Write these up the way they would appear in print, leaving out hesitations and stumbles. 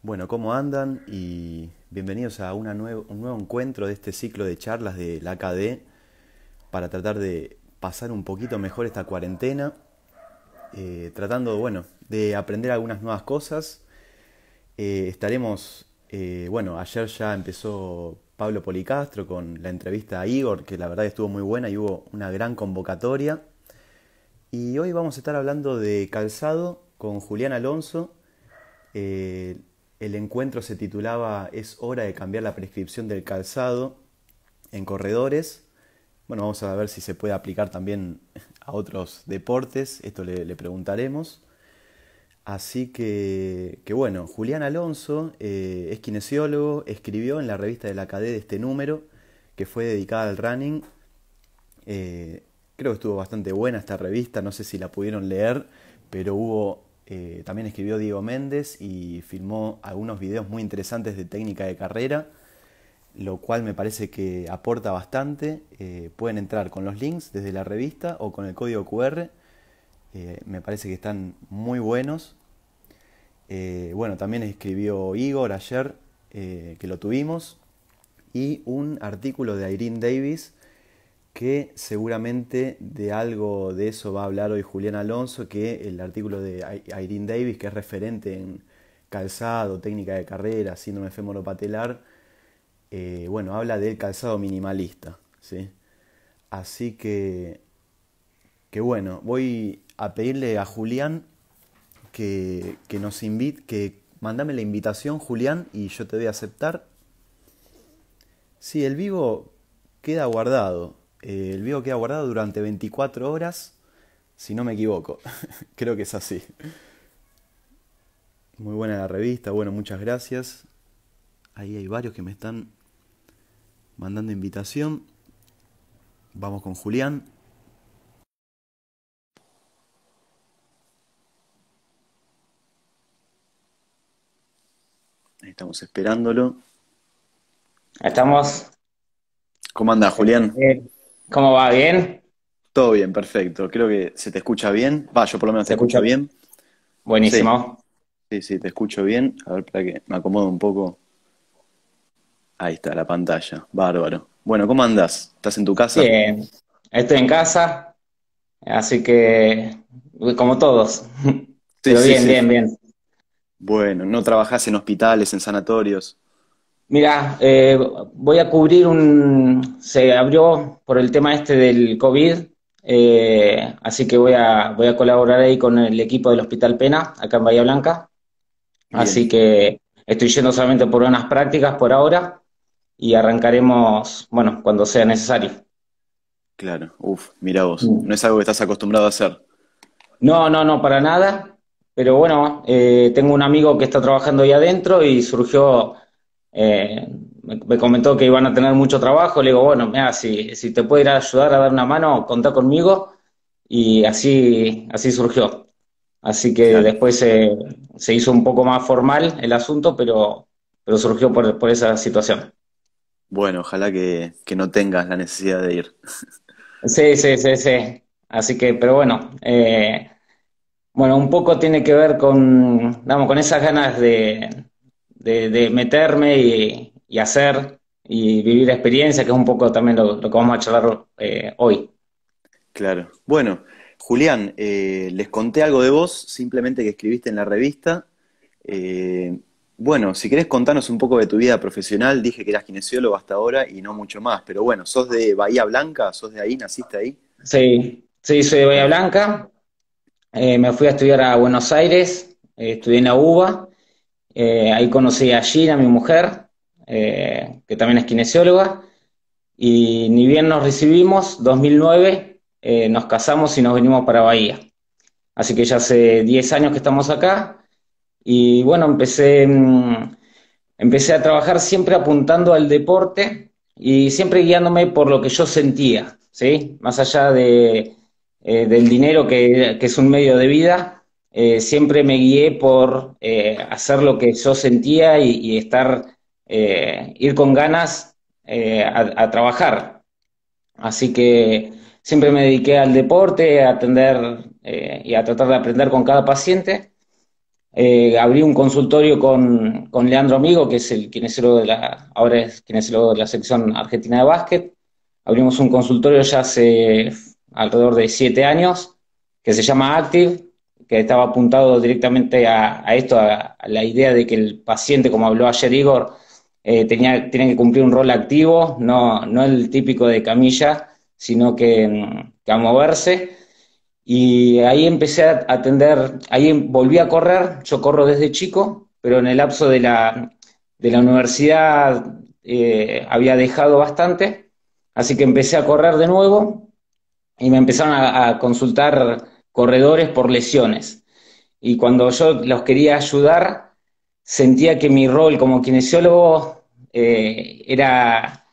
Bueno, ¿cómo andan? Y bienvenidos a un nuevo encuentro de este ciclo de charlas de la AKD para tratar de pasar un poquito mejor esta cuarentena, tratando, bueno, de aprender algunas nuevas cosas. Bueno, ayer ya empezó Pablo Policastro con la entrevista a Igor, que la verdad estuvo muy buena y hubo una gran convocatoria. Y hoy vamos a estar hablando de calzado con Julián Alonso. Eh, el encuentro se titulaba Es hora de cambiar la prescripción del calzado en corredores. Bueno, vamos a ver si se puede aplicar también a otros deportes. Esto le preguntaremos. Así que bueno, Julián Alonso es kinesiólogo, escribió en la revista de la Acadé de este número, que fue dedicada al running. Creo que estuvo bastante buena esta revista, no sé si la pudieron leer, pero también escribió Diego Méndez y filmó algunos videos muy interesantes de técnica de carrera, lo cual me parece que aporta bastante. Pueden entrar con los links desde la revista o con el código QR. Me parece que están muy buenos. Bueno, también escribió Igor ayer, que lo tuvimos, y un artículo de Irene Davis, que seguramente de algo de eso va a hablar hoy Julián Alonso, que el artículo de Irene Davis, que es referente en calzado, técnica de carrera, síndrome femoropatelar, bueno, habla del calzado minimalista, ¿sí? Así que bueno, voy a pedirle a Julián que nos invite, que mandame la invitación, Julián, y yo te voy a aceptar. Sí, el vivo queda guardado. El vivo queda guardado durante 24 horas, si no me equivoco. Creo que es así. Muy buena la revista, bueno, muchas gracias. Ahí hay varios que me están mandando invitación. Vamos con Julián. Ahí estamos esperándolo. Estamos. ¿Cómo anda, Julián? ¿Cómo va? ¿Bien? Todo bien, perfecto. Creo que se te escucha bien. Va, yo por lo menos te ¿Se escucho escucha? bien. Sí, Buenísimo. sí, sí, te escucho bien. A ver, para que me acomodo un poco. Ahí está la pantalla. Bárbaro. Bueno, ¿cómo andás? ¿Estás en tu casa? Bien. Estoy en casa, así que como todos. Sí, Pero sí, bien, sí. bien, bien. Bueno, ¿no trabajás en hospitales, en sanatorios? Mira, voy a cubrir se abrió por el tema este del COVID, así que voy a colaborar ahí con el equipo del Hospital Pena, acá en Bahía Blanca. Bien, Así que estoy yendo solamente por unas prácticas por ahora y arrancaremos, bueno, cuando sea necesario. claro. Uf, mira vos. No es algo que estás acostumbrado a hacer. No, no, no, para nada. Pero bueno, tengo un amigo que está trabajando ahí adentro y surgió, me comentó que iban a tener mucho trabajo. Le digo, bueno, mira, si te puedo ir a ayudar a dar una mano, contá conmigo. Y así surgió. Así que Claro. después se hizo un poco más formal el asunto, pero surgió por esa situación. Bueno, ojalá que no tengas la necesidad de ir. Sí, sí, sí, sí. Así que, pero bueno. Bueno, un poco tiene que ver con esas ganas de meterme y hacer y vivir experiencia, que es un poco también lo que vamos a charlar hoy. Claro. Bueno, Julián, les conté algo de vos, simplemente que escribiste en la revista. Eh, bueno, si querés contarnos un poco de tu vida profesional, dije que eras kinesiólogo hasta ahora y no mucho más, pero bueno, ¿sos de Bahía Blanca? ¿Sos de ahí? ¿Naciste ahí? Sí, sí, soy de Bahía Perf- Blanca, me fui a estudiar a Buenos Aires, estudié en la UBA, ahí conocí a Gina, mi mujer, que también es kinesióloga, y ni bien nos recibimos, 2009, nos casamos y nos venimos para Bahía. Así que ya hace 10 años que estamos acá. Y bueno, empecé a trabajar siempre apuntando al deporte y siempre guiándome por lo que yo sentía, ¿sí? Más allá del dinero que es un medio de vida, siempre me guié por hacer lo que yo sentía y ir con ganas a trabajar. Así que siempre me dediqué al deporte, a atender y a tratar de aprender con cada paciente. Abrí un consultorio con Leandro Amigo, que es el kinesiólogo ahora es kinesiólogo de la selección argentina de básquet. Abrimos un consultorio ya hace alrededor de 7 años, que se llama Active, que estaba apuntado directamente a esto, a la idea de que el paciente, como habló ayer Igor, tiene que cumplir un rol activo, no el típico de camilla, sino que a moverse. Y ahí empecé a atender, ahí volví a correr, yo corro desde chico, pero en el lapso de la universidad había dejado bastante, así que empecé a correr de nuevo y me empezaron a consultar corredores por lesiones. Y cuando yo los quería ayudar, sentía que mi rol como kinesiólogo era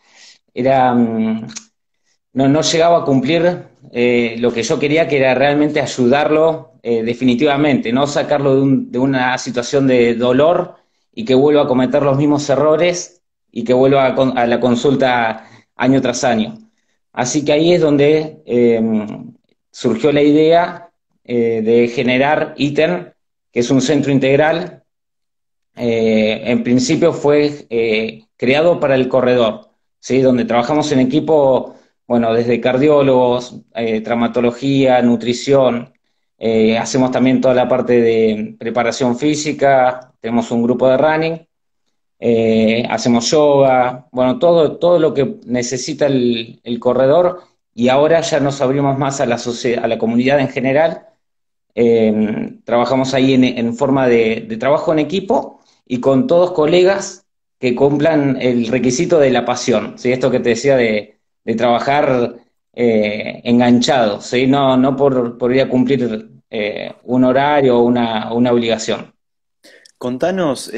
no llegaba a cumplir lo que yo quería, que era realmente ayudarlo definitivamente, no sacarlo de una situación de dolor y que vuelva a cometer los mismos errores y que vuelva a la consulta año tras año. Así que ahí es donde surgió la idea de generar ITEN, que es un centro integral. En principio fue creado para el corredor, ¿sí? Donde trabajamos en equipo, bueno, desde cardiólogos, traumatología, nutrición, hacemos también toda la parte de preparación física, tenemos un grupo de running, hacemos yoga, bueno, todo lo que necesita el corredor, y ahora ya nos abrimos más a a la comunidad en general. Trabajamos ahí en forma de trabajo en equipo y con todos colegas que cumplan el requisito de la pasión, ¿sí? Esto que te decía de trabajar enganchado, ¿sí? No por ir a cumplir un horario o una obligación. Contanos,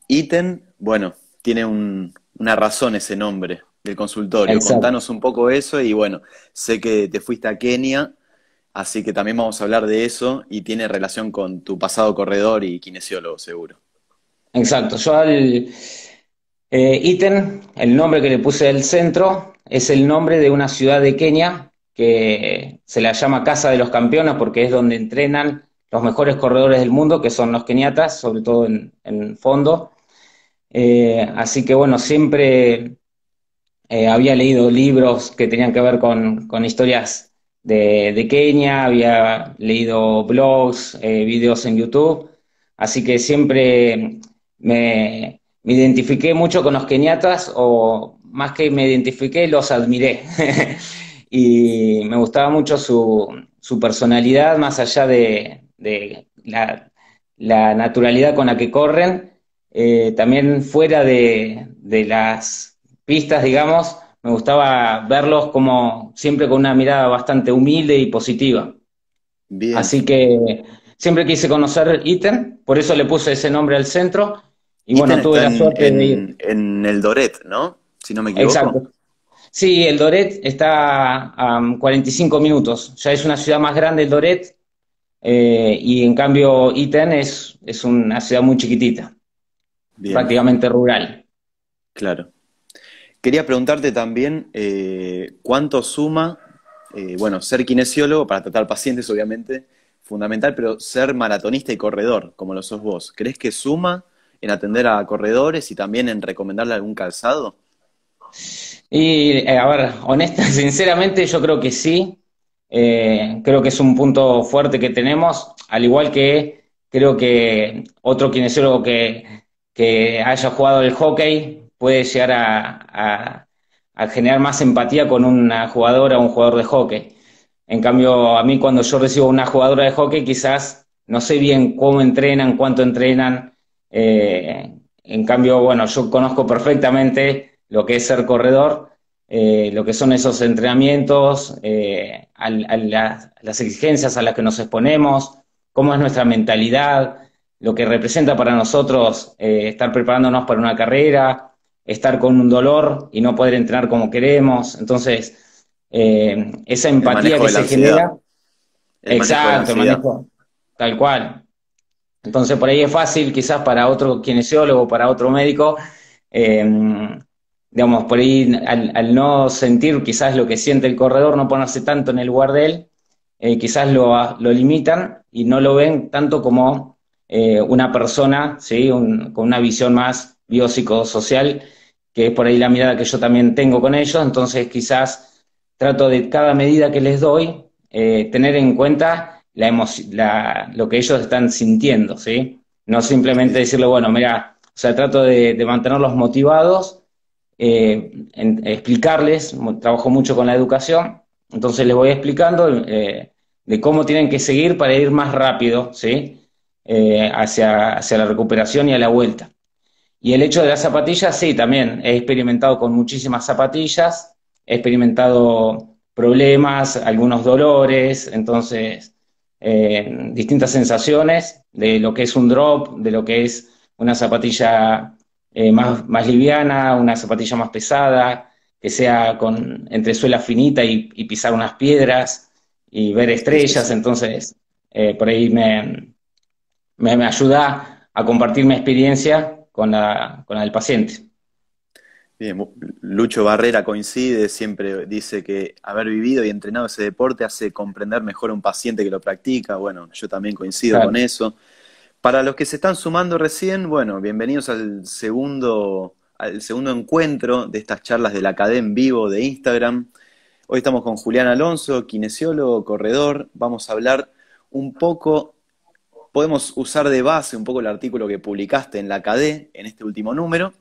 ítem, bueno, tiene una razón ese nombre del consultorio. Exacto. Contanos un poco eso y bueno, sé que te fuiste a Kenia, así que también vamos a hablar de eso y tiene relación con tu pasado corredor y kinesiólogo, seguro. Exacto. Yo al ítem, el nombre que le puse al centro, es el nombre de una ciudad de Kenia que se la llama Casa de los Campeones porque es donde entrenan los mejores corredores del mundo, que son los keniatas, sobre todo en fondo. Así que bueno, siempre había leído libros que tenían que ver con historias de Kenia, había leído blogs, videos en YouTube, así que siempre me identifiqué mucho con los keniatas, o más que me identifiqué, los admiré. Y me gustaba mucho su personalidad, más allá de la naturalidad con la que corren, también fuera de las pistas, digamos, me gustaba verlos como siempre con una mirada bastante humilde y positiva. Bien. Así que siempre quise conocer Iten, por eso le puse ese nombre al centro, y Ítem bueno, tuve está la suerte de ir. en el Doret, ¿no? Si no me equivoco. Exacto. Sí, el Doret está a 45 minutos, ya es una ciudad más grande el Doret, y en cambio Iten es una ciudad muy chiquitita, Bien, prácticamente rural. claro. Quería preguntarte también cuánto suma, bueno, ser kinesiólogo para tratar pacientes, obviamente, fundamental, pero ser maratonista y corredor, como lo sos vos. ¿Crees que suma en atender a corredores y también en recomendarle algún calzado? Y a ver, honesta, sinceramente yo creo que sí. Creo que es un punto fuerte que tenemos, al igual que creo que otro kinesiólogo que haya jugado el hockey puede llegar a generar más empatía con una jugadora o un jugador de hockey. En cambio, a mí cuando yo recibo una jugadora de hockey, quizás no sé bien cómo entrenan, cuánto entrenan. En cambio, bueno, yo conozco perfectamente lo que es ser corredor, lo que son esos entrenamientos, las exigencias a las que nos exponemos, cómo es nuestra mentalidad, lo que representa para nosotros estar preparándonos para una carrera, estar con un dolor y no poder entrenar como queremos. Entonces, esa El empatía manejo que de la se ansiedad. genera, El manejo de la exacto, el ansiedad. manejo tal cual. Entonces, por ahí es fácil, quizás para otro kinesiólogo, para otro médico, eh, digamos, por ahí al no sentir quizás lo que siente el corredor, no ponerse tanto en el lugar de él, quizás lo limitan y no lo ven tanto como una persona, ¿sí? Con una visión más biopsicosocial, que es por ahí la mirada que yo también tengo con ellos. Entonces quizás trato de cada medida que les doy, tener en cuenta lo que ellos están sintiendo, ¿sí? No simplemente Sí, decirle, bueno, mira, o sea, trato de mantenerlos motivados, explicarles, trabajo mucho con la educación, entonces les voy explicando de cómo tienen que seguir para ir más rápido, ¿sí? Hacia la recuperación y a la vuelta. Y el hecho de las zapatillas, sí, también he experimentado con muchísimas zapatillas, he experimentado problemas, algunos dolores, entonces distintas sensaciones de lo que es un drop, de lo que es una zapatilla más liviana, una zapatilla más pesada, que sea con entresuela finita y pisar unas piedras y ver sí, sí, estrellas, sí. entonces por ahí me ayuda a compartir mi experiencia con la del paciente. Bien, Lucho Barrera coincide, siempre dice que haber vivido y entrenado ese deporte hace comprender mejor a un paciente que lo practica. Bueno, yo también coincido con Claro, eso. Para los que se están sumando recién, bueno, bienvenidos al segundo encuentro de estas charlas de la Academia en vivo de Instagram. Hoy estamos con Julián Alonso, kinesiólogo, corredor. Vamos a hablar un poco, podemos usar de base un poco el artículo que publicaste en la Academia en este último número,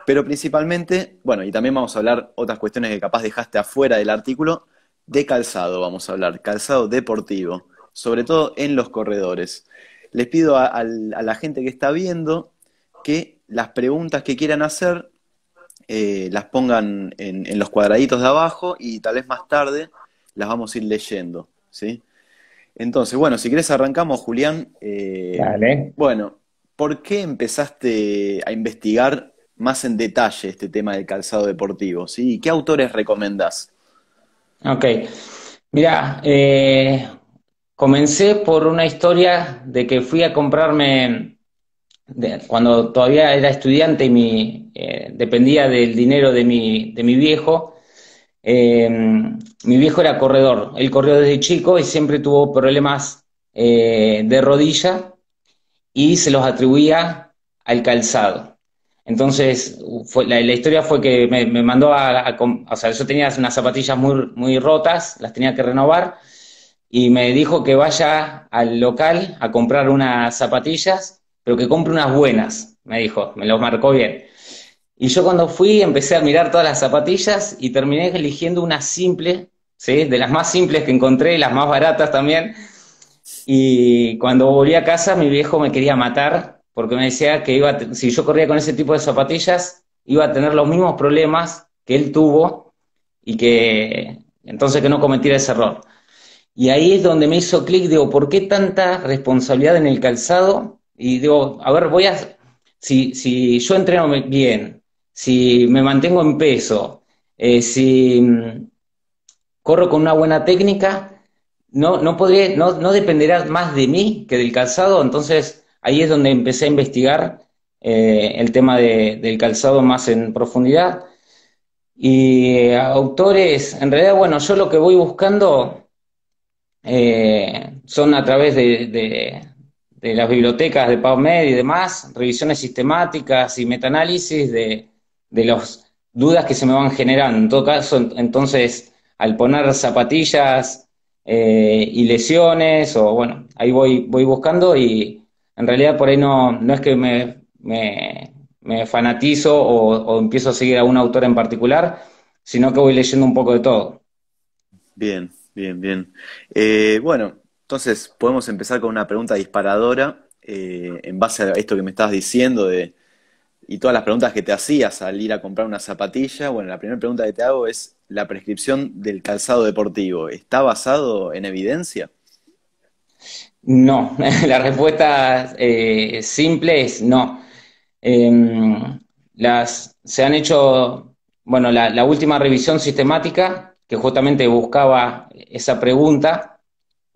pero principalmente, bueno, y también vamos a hablar otras cuestiones que capaz dejaste afuera del artículo, de calzado vamos a hablar, calzado deportivo, sobre todo en los corredores. Les pido a la gente que está viendo que las preguntas que quieran hacer las pongan en los cuadraditos de abajo y tal vez más tarde las vamos a ir leyendo, ¿sí? Entonces, bueno, si querés arrancamos, Julián. dale. Bueno, ¿por qué empezaste a investigar más en detalle este tema del calzado deportivo? ¿Sí? ¿Qué autores recomendás? Ok. Mira, comencé por una historia de que fui a comprarme, cuando todavía era estudiante y dependía del dinero de mi viejo. Mi viejo era corredor, él corrió desde chico y siempre tuvo problemas de rodilla y se los atribuía al calzado. Entonces, la historia fue que me mandó o sea, yo tenía unas zapatillas muy, muy rotas, las tenía que renovar, y me dijo que vaya al local a comprar unas zapatillas, pero que compre unas buenas, me dijo, me lo marcó bien. Y yo cuando fui empecé a mirar todas las zapatillas y terminé eligiendo una simple, ¿sí? De las más simples que encontré, las más baratas también, y cuando volví a casa, mi viejo me quería matar porque me decía que si yo corría con ese tipo de zapatillas, iba a tener los mismos problemas que él tuvo y que entonces que no cometiera ese error. Y ahí es donde me hizo clic, digo, ¿por qué tanta responsabilidad en el calzado? Y digo, a ver, si yo entreno bien, si me mantengo en peso, si corro con una buena técnica, no dependerá más de mí que del calzado. Entonces ahí es donde empecé a investigar el tema del calzado más en profundidad. Y autores, en realidad, bueno, yo lo que voy buscando son a través de las bibliotecas de PubMed y demás, revisiones sistemáticas y metaanálisis de las dudas que se me van generando. En todo caso, entonces, al poner zapatillas y lesiones, o bueno, ahí voy buscando, y en realidad por ahí no es que me fanatizo o empiezo a seguir a un autor en particular, sino que voy leyendo un poco de todo. Bien, bien, bien. Bueno, entonces podemos empezar con una pregunta disparadora en base a esto que me estabas diciendo y todas las preguntas que te hacías al ir a comprar una zapatilla. Bueno, la primera pregunta que te hago es, ¿la prescripción del calzado deportivo está basado en evidencia? No, la respuesta simple es no. Eh, se han hecho, bueno, la última revisión sistemática que justamente buscaba esa pregunta,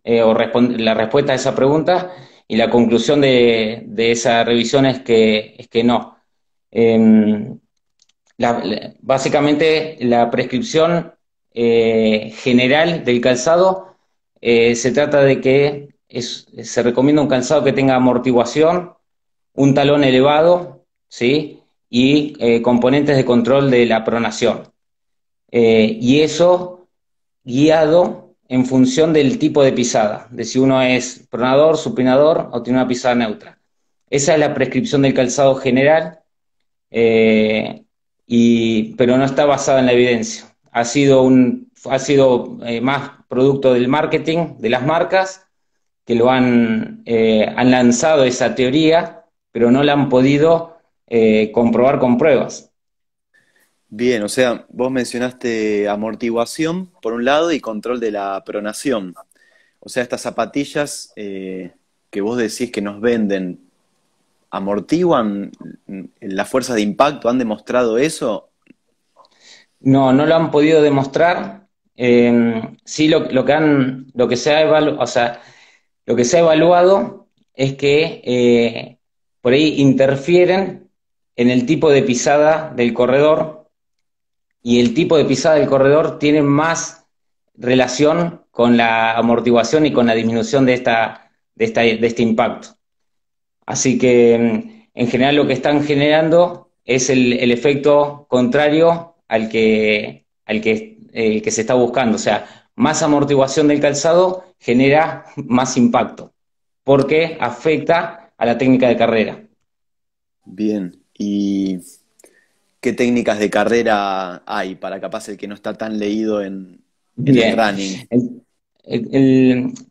la respuesta a esa pregunta, y la conclusión de esa revisión es que no. Eh, Básicamente la prescripción general del calzado se trata de que se recomienda un calzado que tenga amortiguación, un talón elevado, ¿sí? Y componentes de control de la pronación. Y eso guiado en función del tipo de pisada, de si uno es pronador, supinador o tiene una pisada neutra. Esa es la prescripción del calzado general, eh, pero no está basada en la evidencia. Ha sido más producto del marketing de las marcas que han lanzado esa teoría, pero no la han podido comprobar con pruebas. Bien, o sea, vos mencionaste amortiguación por un lado y control de la pronación. O sea, estas zapatillas que vos decís que nos venden, ¿amortiguan la fuerza de impacto? ¿Han demostrado eso? No, no lo han podido demostrar. Sí, lo que se ha o sea, lo que se ha evaluado es que por ahí interfieren en el tipo de pisada del corredor, y el tipo de pisada del corredor tiene más relación con la amortiguación y con la disminución de este impacto. Así que en general lo que están generando es el efecto contrario al que se está buscando. O sea, más amortiguación del calzado genera más impacto, porque afecta a la técnica de carrera. Bien. ¿Y qué técnicas de carrera hay para capaz el que no está tan leído en el Bien. running?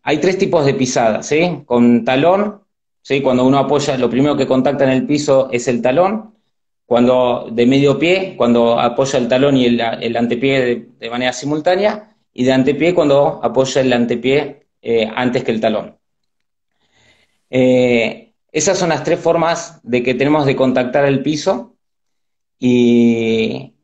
Hay tres tipos de pisadas, ¿sí? Con talón, ¿sí? Cuando uno apoya, lo primero que contacta en el piso es el talón. Cuando de medio pie, cuando apoya el talón y el antepié de manera simultánea. Y de antepié, cuando apoya el antepié antes que el talón. Esas son las tres formas de que tenemos de contactar el piso. Y,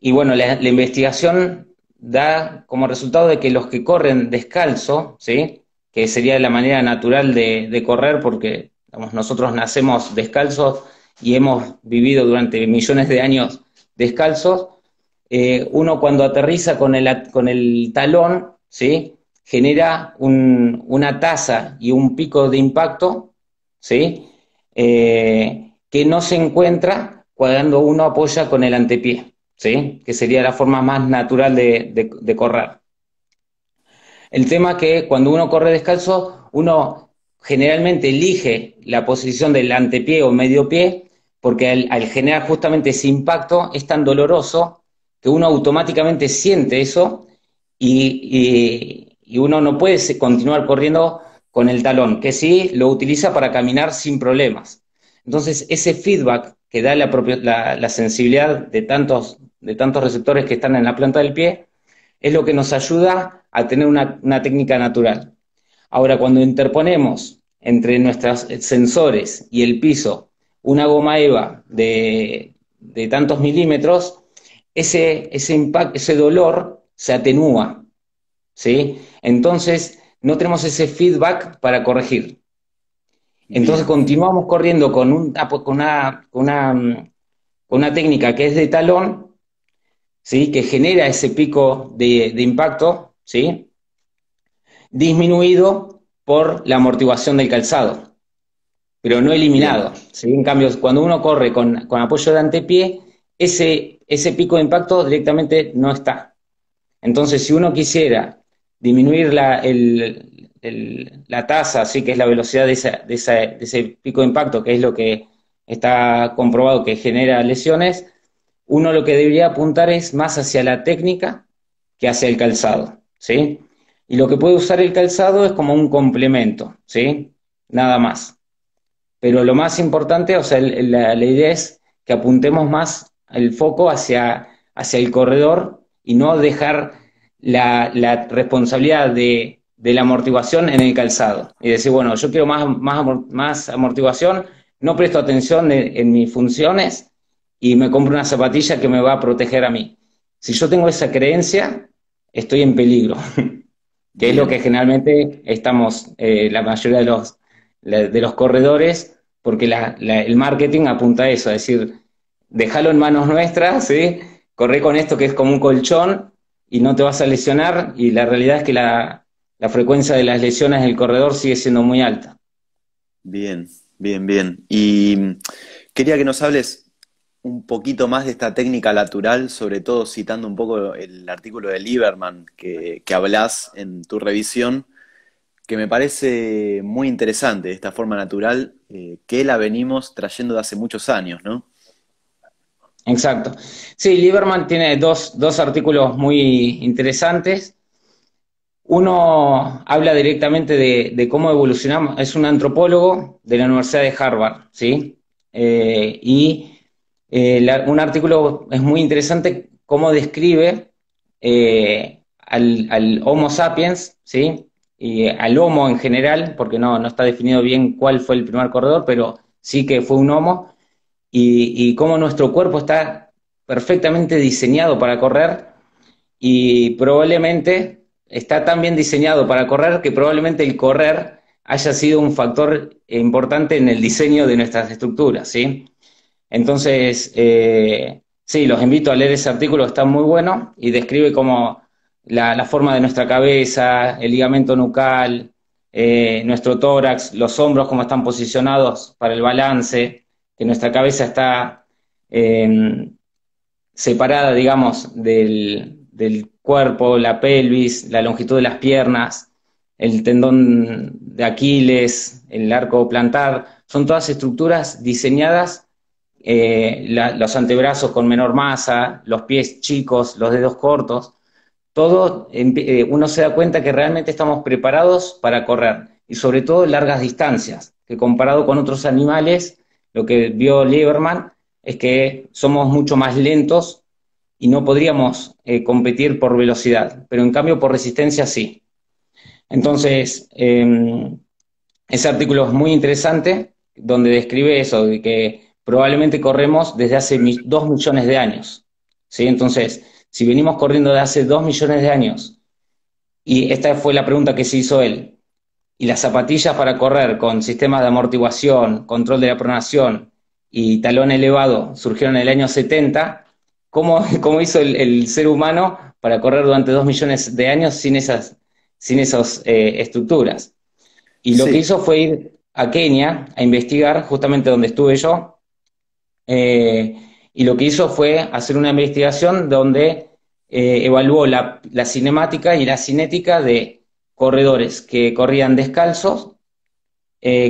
y bueno, la investigación da como resultado de que los que corren descalzo, ¿sí? Que sería la manera natural de correr, porque digamos, nosotros nacemos descalzos y hemos vivido durante millones de años descalzos. Uno cuando aterriza con el talón, ¿sí? Genera una tasa y un pico de impacto, ¿sí? Que no se encuentra cuando uno apoya con el antepié, ¿sí? Que sería la forma más natural de correr. El tema es que cuando uno corre descalzo, uno generalmente elige la posición del antepié o medio pie, porque al generar justamente ese impacto es tan doloroso que uno automáticamente siente eso y uno no puede continuar corriendo con el talón, que sí lo utiliza para caminar sin problemas. Entonces, ese feedback que da la sensibilidad de tantos receptores que están en la planta del pie es lo que nos ayuda a tener una técnica natural. Ahora, cuando interponemos entre nuestros sensores y el piso una goma EVA de tantos milímetros, ese impacto, ese dolor se atenúa, ¿sí? Entonces, no tenemos ese feedback para corregir. Entonces, Bien, continuamos corriendo con una técnica que es de talón, ¿sí? Que genera ese pico de impacto, ¿sí? Disminuido por la amortiguación del calzado, pero no bien, eliminado, ¿sí? En cambio, cuando uno corre con apoyo de antepié, ese pico de impacto directamente no está. Entonces, si uno quisiera disminuir la tasa, ¿sí? Que es la velocidad de ese pico de impacto, que es lo que está comprobado que genera lesiones, uno lo que debería apuntar es más hacia la técnica que hacia el calzado, ¿sí? Y lo que puede usar el calzado es como un complemento, ¿sí? Nada más. Pero lo más importante, o sea, la idea es que apuntemos más el foco hacia el corredor y no dejar la responsabilidad de la amortiguación en el calzado. Y decir, bueno, yo quiero más amortiguación, no presto atención en mis funciones y me compro una zapatilla que me va a proteger a mí. Si yo tengo esa creencia, estoy en peligro, que es lo que bien. generalmente estamos, la mayoría de los corredores, porque el marketing apunta a eso, a decir, déjalo en manos nuestras, ¿sí? Corre con esto que es como un colchón y no te vas a lesionar, y la realidad es que la frecuencia de las lesiones del corredor sigue siendo muy alta. Bien, bien, bien. Y quería que nos hables un poquito más de esta técnica natural, sobre todo citando un poco el artículo de Lieberman que hablas en tu revisión, que me parece muy interesante, esta forma natural, que la venimos trayendo de hace muchos años, ¿no? Exacto. Sí, Lieberman tiene dos artículos muy interesantes. Uno habla directamente de cómo evolucionamos, es un antropólogo de la Universidad de Harvard, ¿sí? Un artículo es muy interesante cómo describe al Homo sapiens, ¿sí? Y al Homo en general, porque no está definido bien cuál fue el primer corredor, pero sí que fue un Homo, y cómo nuestro cuerpo está perfectamente diseñado para correr y probablemente está tan bien diseñado para correr que probablemente el correr haya sido un factor importante en el diseño de nuestras estructuras, ¿sí? Entonces, sí, los invito a leer ese artículo, está muy bueno y describe cómo la forma de nuestra cabeza, el ligamento nucal, nuestro tórax, los hombros, cómo están posicionados para el balance, que nuestra cabeza está eh, separada, digamos, del cuerpo, la pelvis, la longitud de las piernas, el tendón de Aquiles, el arco plantar, son todas estructuras diseñadas, los antebrazos con menor masa, los pies chicos, los dedos cortos, todo uno se da cuenta que realmente estamos preparados para correr y sobre todo largas distancias, que comparado con otros animales, lo que vio Lieberman es que somos mucho más lentos y no podríamos competir por velocidad, pero en cambio por resistencia sí. Entonces, ese artículo es muy interesante, donde describe eso, de que probablemente corremos desde hace 2 millones de años, ¿sí? Entonces, si venimos corriendo de hace 2 millones de años, y esta fue la pregunta que se hizo él, y las zapatillas para correr con sistemas de amortiguación, control de la pronación y talón elevado surgieron en el año 70, ¿cómo hizo el ser humano para correr durante 2 millones de años sin esas estructuras? Y lo que Sí, hizo fue ir a Kenia a investigar, justamente donde estuve yo, eh, y lo que hizo fue hacer una investigación donde evaluó la cinemática y la cinética de corredores que corrían descalzos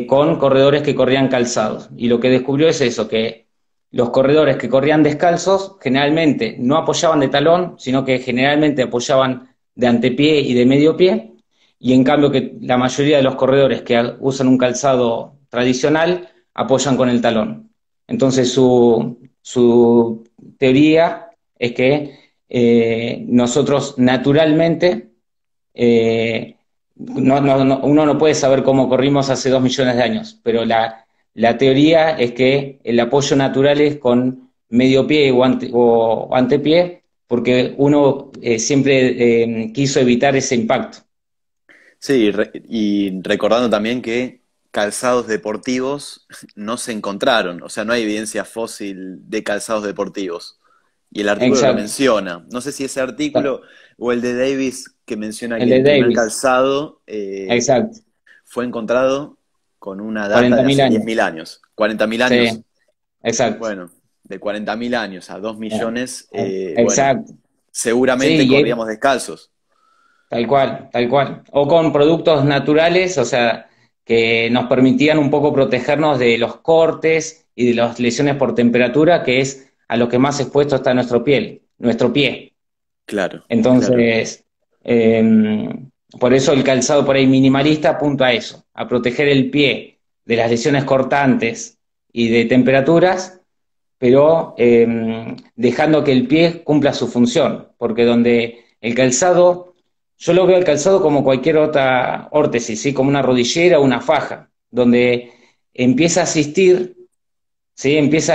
con corredores que corrían calzados. Y lo que descubrió es eso, que los corredores que corrían descalzos generalmente no apoyaban de talón, sino que generalmente apoyaban de antepié y de medio pie, y en cambio que la mayoría de los corredores que usan un calzado tradicional apoyan con el talón. Entonces su teoría es que nosotros naturalmente uno no puede saber cómo corrimos hace 2 millones de años, pero la teoría es que el apoyo natural es con medio pie o antepié, porque uno siempre quiso evitar ese impacto. sí, y recordando también que calzados deportivos no se encontraron, o sea, no hay evidencia fósil de calzados deportivos. Y el artículo lo Exacto, menciona. No sé si ese artículo o el de Davis que menciona el que de el primer Davis, calzado exacto, fue encontrado con una data cuarenta de mil hace diez años, mil años. 40.000 años. sí, exacto, Bueno, de 40.000 años a 2 millones, bueno, exacto, seguramente sí, corríamos descalzos. tal cual, tal cual. O con productos naturales, o sea, que nos permitían un poco protegernos de los cortes y de las lesiones por temperatura, que es a lo que más expuesto está nuestro pie. Claro, claro. Entonces, por eso el calzado por ahí minimalista apunta a eso, a proteger el pie de las lesiones cortantes y de temperaturas, pero dejando que el pie cumpla su función, porque donde el calzado, yo lo veo el calzado como cualquier otra órtesis, ¿sí? Como una rodillera o una faja, donde empieza a asistir, ¿sí? Empieza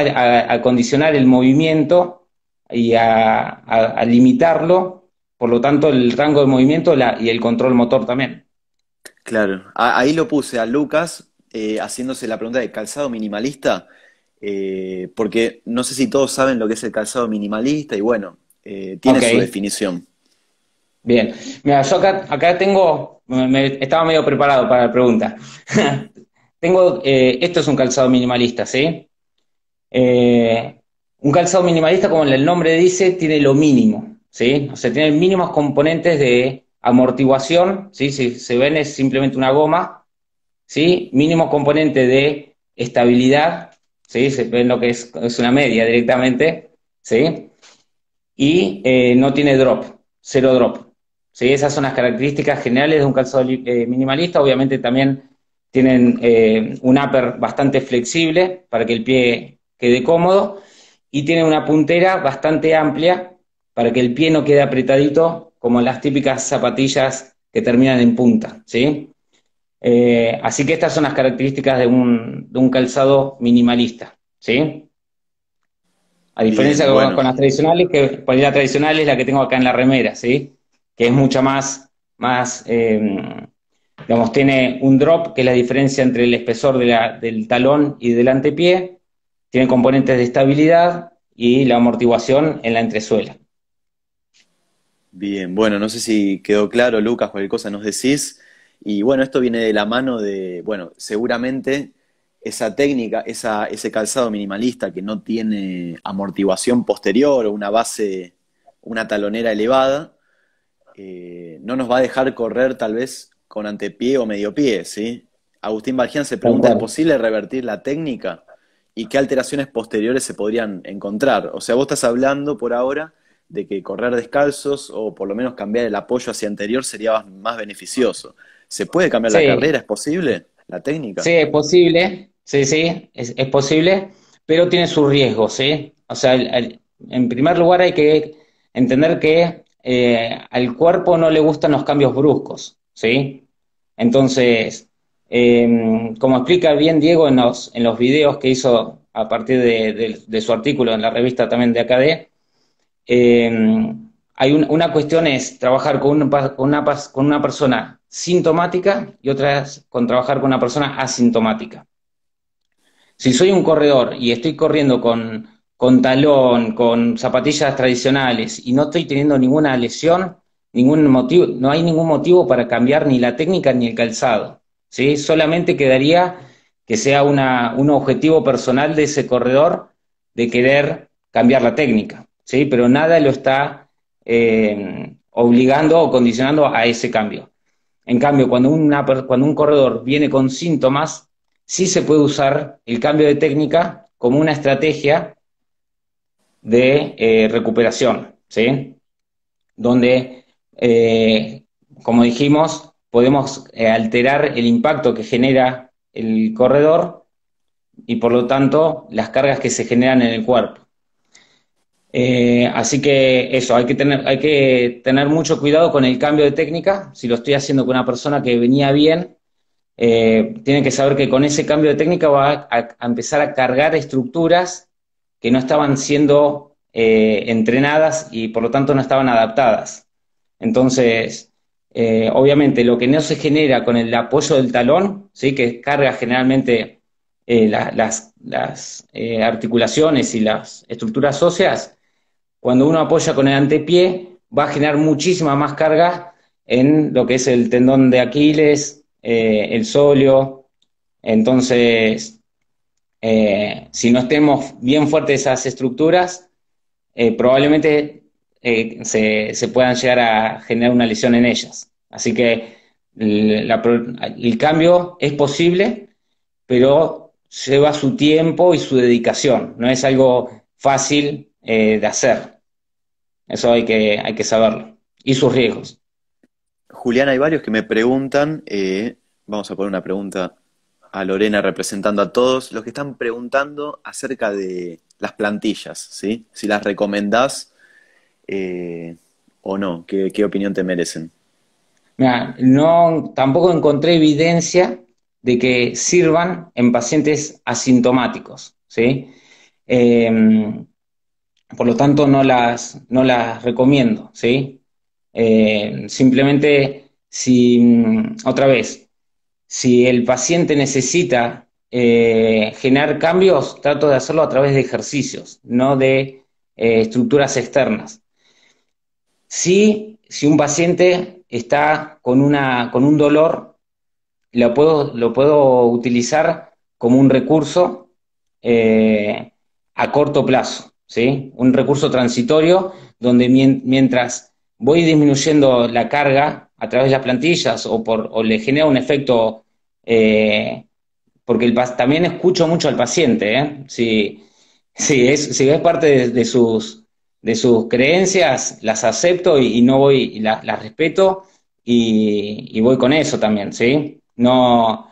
a condicionar el movimiento y a limitarlo, por lo tanto el rango de movimiento y el control motor también. Claro, ahí lo puse a Lucas haciéndose la pregunta de calzado minimalista, porque no sé si todos saben lo que es el calzado minimalista y bueno, tiene Ok, su definición. bien. Mira, yo acá tengo estaba medio preparado para la pregunta. Esto es un calzado minimalista, ¿sí? Eh, un calzado minimalista, como el nombre dice, tiene lo mínimo, ¿sí? O sea, tiene mínimos componentes de amortiguación, ¿sí? Si se ven es simplemente una goma, ¿sí? Mínimo componente de estabilidad, ¿sí? Se ven lo que es una media directamente, ¿sí? Y no tiene drop, cero drop, ¿sí? Esas son las características generales de un calzado minimalista. Obviamente también tienen un upper bastante flexible para que el pie quede cómodo y tiene una puntera bastante amplia para que el pie no quede apretadito como las típicas zapatillas que terminan en punta, ¿sí? Así que estas son las características de un calzado minimalista, ¿sí? A diferencia Bien, con bueno, las tradicionales, que por ahí la tradicional es la que tengo acá en la remera, ¿sí? Que es mucha más digamos, tiene un drop, que es la diferencia entre el espesor del talón y del antepié, tiene componentes de estabilidad y la amortiguación en la entresuela. bien, bueno, no sé si quedó claro, Lucas, cualquier cosa nos decís. Y bueno, esto viene de la mano de, bueno, seguramente esa técnica, ese calzado minimalista que no tiene amortiguación posterior o una base, una talonera elevada, no nos va a dejar correr tal vez con antepié o medio pie, ¿sí? Agustín Balgián se Tal pregunta, ¿es cual. posible revertir la técnica? ¿Y qué alteraciones posteriores se podrían encontrar? O sea, vos estás hablando por ahora de que correr descalzos o por lo menos cambiar el apoyo hacia anterior sería más beneficioso. ¿Se puede cambiar la Sí, carrera? ¿Es posible? ¿La técnica? sí, es posible, sí, sí, es posible, pero tiene sus riesgos, ¿sí? O sea, en primer lugar hay que entender que al cuerpo no le gustan los cambios bruscos, ¿sí? Entonces, como explica bien Diego en los videos que hizo a partir de su artículo en la revista también de AKD, una cuestión es trabajar con una persona sintomática y otra es con trabajar con una persona asintomática. Si soy un corredor y estoy corriendo con talón, con zapatillas tradicionales y no estoy teniendo ninguna lesión, ningún motivo, no hay ningún motivo para cambiar ni la técnica ni el calzado, ¿sí? Solamente quedaría que sea un objetivo personal de ese corredor de querer cambiar la técnica, ¿sí? Pero nada lo está obligando o condicionando a ese cambio. En cambio, cuando un corredor viene con síntomas, sí se puede usar el cambio de técnica como una estrategia de recuperación, ¿sí? Donde, como dijimos, podemos alterar el impacto que genera el corredor y por lo tanto las cargas que se generan en el cuerpo. Así que eso, hay que tener mucho cuidado con el cambio de técnica. Si lo estoy haciendo con una persona que venía bien, tienen que saber que con ese cambio de técnica va a empezar a cargar estructuras que no estaban siendo entrenadas y por lo tanto no estaban adaptadas. Entonces, obviamente lo que no se genera con el apoyo del talón, ¿sí? Que carga generalmente las articulaciones y las estructuras óseas, cuando uno apoya con el antepié va a generar muchísima más carga en lo que es el tendón de Aquiles, el sóleo. Entonces, si no estemos bien fuertes esas estructuras, probablemente se puedan llegar a generar una lesión en ellas. Así que el cambio es posible, pero lleva su tiempo y su dedicación. No es algo fácil de hacer. Eso hay que saberlo. Y sus riesgos. Julián, hay varios que me preguntan, vamos a poner una pregunta a Lorena representando a todos, los que están preguntando acerca de las plantillas, ¿sí? Si las recomendás eh, o no, qué opinión te merecen. Mira, no, tampoco encontré evidencia de que sirvan en pacientes asintomáticos, ¿sí? Eh, por lo tanto, no las recomiendo, ¿sí? Simplemente, otra vez, si el paciente necesita generar cambios, trato de hacerlo a través de ejercicios, no de estructuras externas. Sí, si un paciente está con un dolor, lo puedo utilizar como un recurso a corto plazo, ¿sí? Un recurso transitorio donde mientras voy disminuyendo la carga a través de las plantillas o le genera un efecto, porque también escucho mucho al paciente, ¿eh? Si es parte de sus creencias, las acepto y no voy, y las respeto y voy con eso también, ¿sí? No,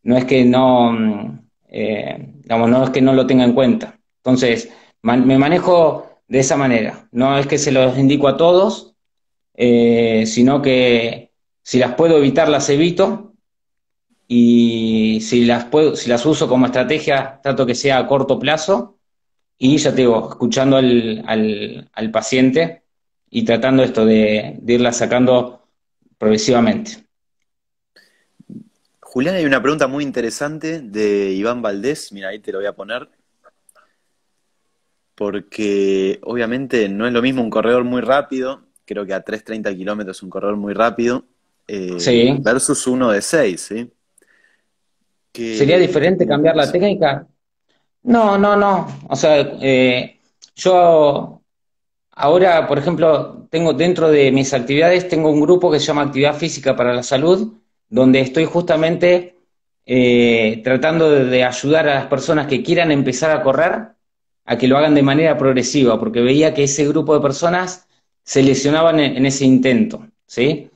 no es que no, digamos, no es que no lo tenga en cuenta. Entonces, me manejo de esa manera. No es que se los indico a todos, sino que si las puedo evitar, las evito. Y si las uso como estrategia, trato que sea a corto plazo y ya te digo, escuchando al paciente y tratando esto de irla sacando progresivamente. Julián, hay una pregunta muy interesante de Iván Valdés, mira, ahí te lo voy a poner, porque obviamente no es lo mismo un corredor muy rápido, creo que a 3:30 km un corredor muy rápido, Sí. versus uno de 6, ¿sí? ¿Sería ¿Qué diferente opinas cambiar de la eso? técnica? No, no, no. O sea, yo ahora, por ejemplo, tengo dentro de mis actividades, tengo un grupo que se llama Actividad Física para la Salud, donde estoy justamente tratando de ayudar a las personas que quieran empezar a correr a que lo hagan de manera progresiva, porque veía que ese grupo de personas se lesionaban en ese intento, ¿sí?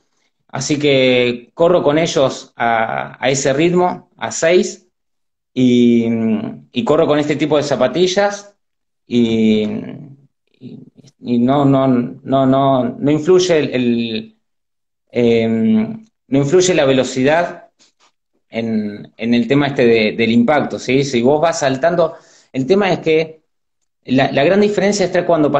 Así que corro con ellos a ese ritmo, a 6 y, y corro con este tipo de zapatillas y, y- y no influye no influye la velocidad en el tema este del impacto, ¿sí? Si vos vas saltando, el tema es que la gran diferencia está cuando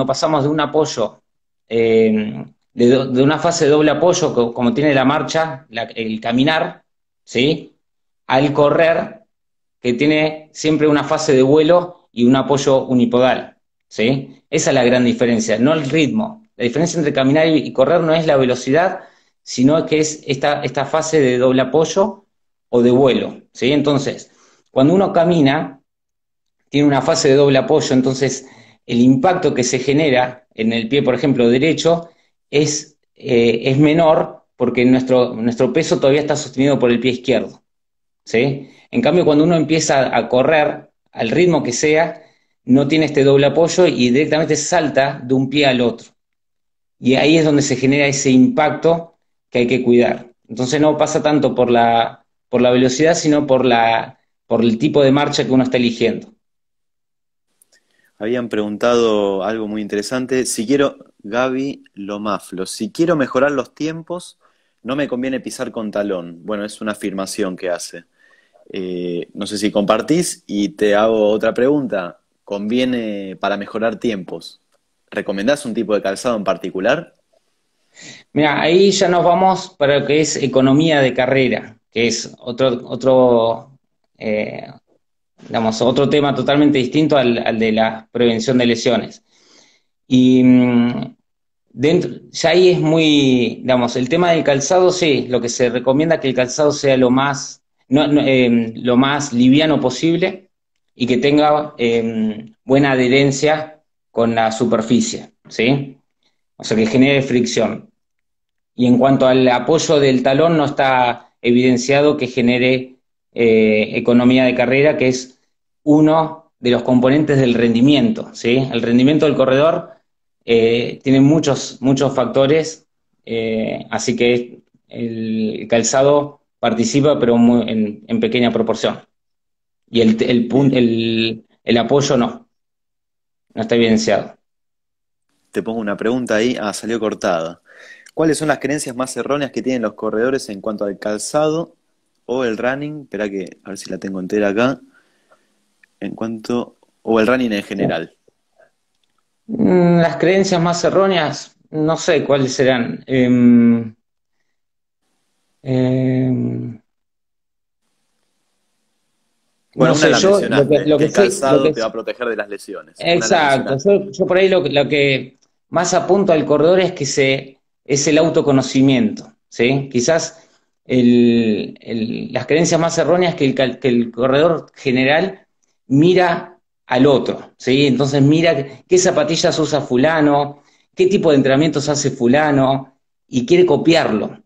pasamos de un apoyo, de una fase de doble apoyo, como tiene la marcha, el caminar, ¿sí? Al correr, que tiene siempre una fase de vuelo y un apoyo unipodal, ¿sí? Esa es la gran diferencia, no el ritmo. La diferencia entre caminar y correr no es la velocidad, sino que es esta fase de doble apoyo o de vuelo, ¿sí? Entonces, cuando uno camina, tiene una fase de doble apoyo, entonces el impacto que se genera en el pie, por ejemplo, derecho, es menor porque nuestro peso todavía está sostenido por el pie izquierdo, ¿sí? En cambio, cuando uno empieza a correr al ritmo que sea, no tiene este doble apoyo y directamente salta de un pie al otro. Y ahí es donde se genera ese impacto que hay que cuidar. Entonces no pasa tanto por la velocidad, sino por el tipo de marcha que uno está eligiendo. Habían preguntado algo muy interesante. Si quiero, Gaby Lomaflo, si quiero mejorar los tiempos, no me conviene pisar con talón. Bueno, es una afirmación que hace. No sé si compartís y te hago otra pregunta. ¿Conviene para mejorar tiempos? ¿Recomendás un tipo de calzado en particular? Mira, ahí ya nos vamos para lo que es economía de carrera, que es eh, digamos, otro tema totalmente distinto al de la prevención de lesiones. Y ya ahí es muy, digamos, el tema del calzado, sí, lo que se recomienda es que el calzado sea lo más, lo más liviano posible y que tenga buena adherencia con la superficie, ¿sí? O sea, que genere fricción. Y en cuanto al apoyo del talón, no está evidenciado que genere economía de carrera, que es uno de los componentes del rendimiento, ¿sí? El rendimiento del corredor tiene muchos factores, así que el calzado participa, pero en pequeña proporción. Y Bien, el apoyo no está evidenciado. te pongo una pregunta ahí. Ah, salió cortada. ¿Cuáles son las creencias más erróneas que tienen los corredores en cuanto al calzado o el running? Espera que, a ver si la tengo entera acá. En cuanto, o el running en general. Las creencias más erróneas, no sé cuáles serán. Eh, no Bueno, una sé, la yo mencionaste, lo que que el sí, calzado te va a proteger de las lesiones. Una la exacto, mencionaste. yo por ahí lo que más apunto al corredor es que es el autoconocimiento, ¿sí? Quizás las creencias más erróneas que que el corredor general mira al otro, ¿sí? Entonces mira qué zapatillas usa fulano, qué tipo de entrenamientos hace fulano, y quiere copiarlo.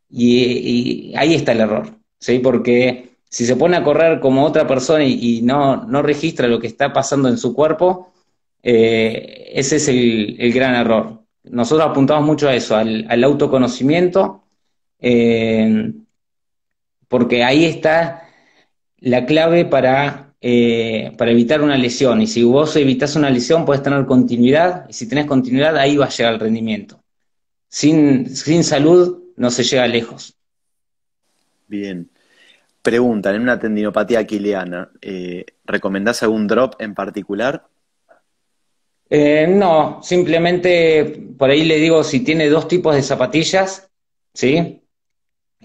Y ahí está el error, ¿sí? Porque si se pone a correr como otra persona y no registra lo que está pasando en su cuerpo, ese es el gran error. Nosotros apuntamos mucho a eso, al autoconocimiento, eh, porque ahí está la clave para evitar una lesión. Y si vos evitas una lesión, podés tener continuidad, y si tenés continuidad, ahí va a llegar el rendimiento. Sin salud no se llega lejos. Bien. Preguntan, en una tendinopatía aquileana, ¿recomendás algún drop en particular? No, simplemente por ahí le digo si tiene dos tipos de zapatillas, ¿sí?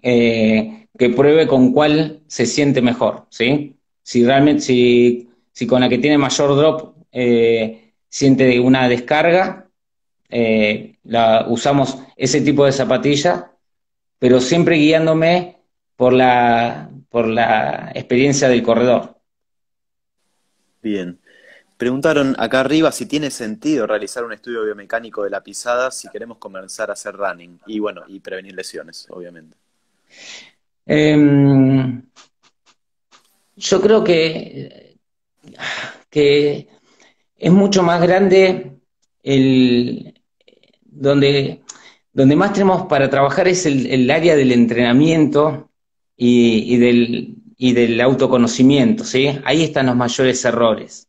Que pruebe con cuál se siente mejor, ¿sí? Si realmente, si con la que tiene mayor drop siente una descarga, usamos ese tipo de zapatilla, pero siempre guiándome por la experiencia del corredor. Bien. Preguntaron acá arriba si tiene sentido realizar un estudio biomecánico de la pisada si queremos comenzar a hacer running. Y bueno, y prevenir lesiones, obviamente. Em, yo creo que es mucho más grande el donde, donde más tenemos para trabajar es el área del entrenamiento y del autoconocimiento, ¿sí? Ahí están los mayores errores.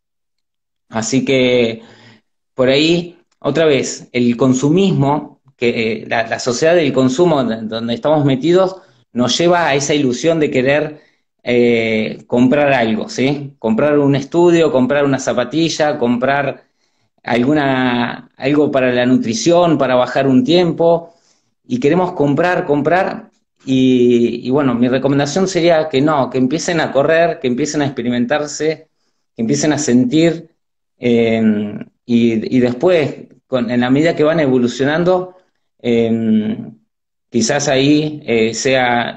Así que por ahí, otra vez, el consumismo, la sociedad del consumo donde estamos metidos, nos lleva a esa ilusión de querer comprar algo, ¿sí? Comprar un estudio, comprar una zapatilla, comprar algo para la nutrición, para bajar un tiempo, y queremos comprar, y bueno, mi recomendación sería que no, que empiecen a correr, que empiecen a experimentarse, que empiecen a sentir, y después, en la medida que van evolucionando, eh, quizás ahí sea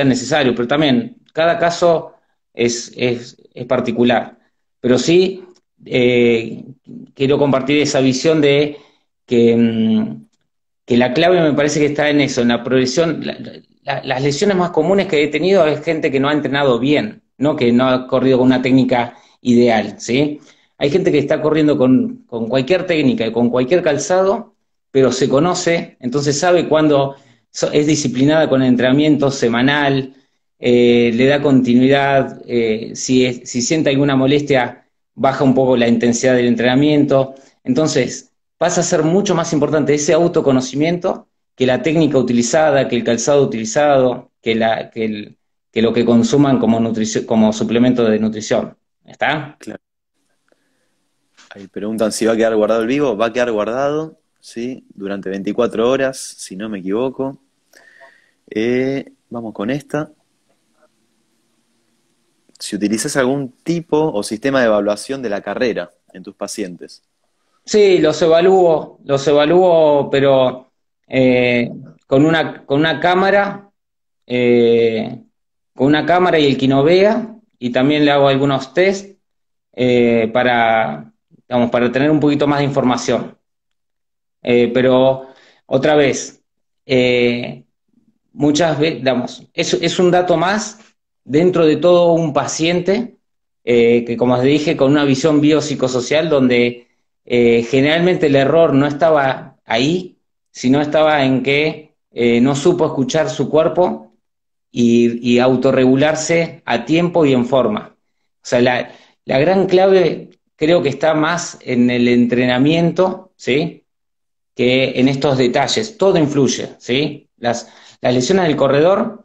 necesario, pero también cada caso es particular. Pero sí, eh, quiero compartir esa visión de que, que la clave me parece que está en eso, en la progresión. Las lesiones más comunes que he tenido es gente que no ha entrenado bien, no que no ha corrido con una técnica ideal, ¿sí? Hay gente que está corriendo con cualquier técnica y con cualquier calzado, pero se conoce, entonces sabe cuándo es disciplinada con el entrenamiento semanal, le da continuidad, si siente alguna molestia, baja un poco la intensidad del entrenamiento. Entonces, pasa a ser mucho más importante ese autoconocimiento que la técnica utilizada, que el calzado utilizado, que lo que consuman como como suplemento de nutrición. ¿Está? Claro. Ahí preguntan si va a quedar guardado el vivo. Va a quedar guardado, ¿sí? Durante 24 horas, si no me equivoco. Vamos con esta. Si utilizas algún tipo o sistema de evaluación de la carrera en tus pacientes. Sí, los evalúo, pero eh, con eh, con una cámara y el Kinovea, y también le hago algunos test digamos, para tener un poquito más de información. Pero otra vez, eh, muchas veces, digamos, es un dato más dentro de todo un paciente que, como les dije, con una visión biopsicosocial donde generalmente el error no estaba ahí, sino estaba en que no supo escuchar su cuerpo y autorregularse a tiempo y en forma. O sea, la gran clave creo que está más en el entrenamiento, ¿sí? Que en estos detalles. Todo influye, ¿sí? Las lesiones del corredor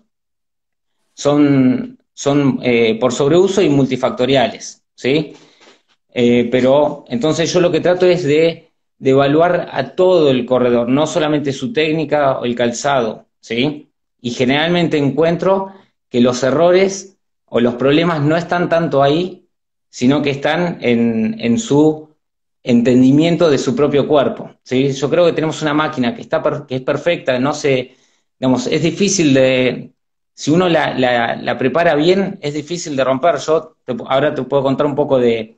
son por sobreuso y multifactoriales, ¿sí? Pero entonces yo lo que trato es de evaluar a todo el corredor, no solamente su técnica o el calzado, ¿sí? Y generalmente encuentro que los errores o los problemas no están tanto ahí, sino que están en su entendimiento de su propio cuerpo, ¿sí? Yo creo que tenemos una máquina que es perfecta, no se, digamos, es difícil de, si uno la prepara bien, es difícil de romper. Ahora te puedo contar un poco de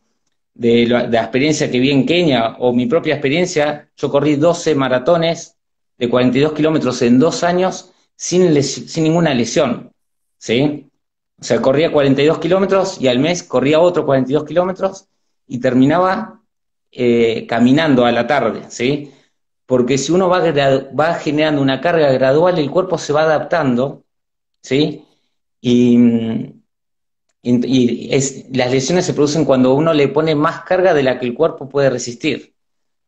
la experiencia que vi en Kenia o mi propia experiencia. Yo corrí 12 maratones de 42 kilómetros en 2 años sin ninguna lesión, ¿sí? O sea, corría 42 kilómetros y al mes corría otro 42 kilómetros y terminaba caminando a la tarde, ¿sí? Porque si uno va generando una carga gradual, el cuerpo se va adaptando, ¿sí? Y, las lesiones se producen cuando uno le pone más carga de la que el cuerpo puede resistir.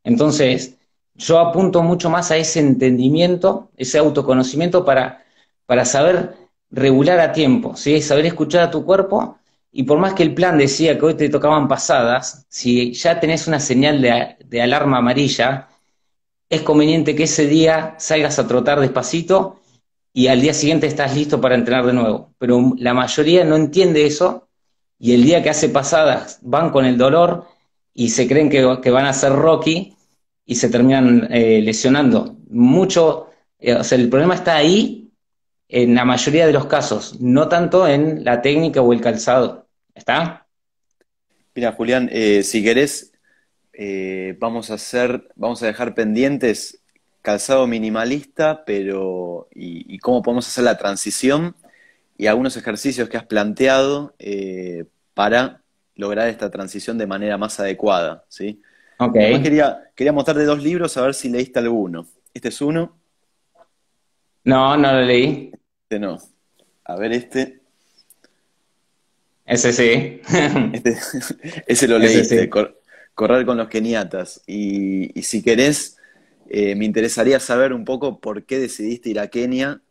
Entonces, yo apunto mucho más a ese entendimiento, ese autoconocimiento para saber regular a tiempo, ¿sí? Saber escuchar a tu cuerpo, y por más que el plan decía que hoy te tocaban pasadas, si ya tenés una señal de alarma amarilla, es conveniente que ese día salgas a trotar despacito y al día siguiente estás listo para entrenar de nuevo. Pero la mayoría no entiende eso, y el día que hace pasadas van con el dolor y se creen que van a ser Rocky y se terminan lesionando. Mucho, o sea, el problema está ahí en la mayoría de los casos, no tanto en la técnica o el calzado. ¿Está? Mira, Julián, si querés, vamos a dejar pendientes calzado minimalista, pero y cómo podemos hacer la transición y algunos ejercicios que has planteado para lograr esta transición de manera más adecuada, ¿sí? Ok. Y después quería mostrarte dos libros a ver si leíste alguno. Este es uno, No, no lo leí. este no. A ver este. Ese sí. Este, ese lo Ese leíste, sí. Correr con los keniatas. Y si querés, me interesaría saber un poco por qué decidiste ir a Kenia.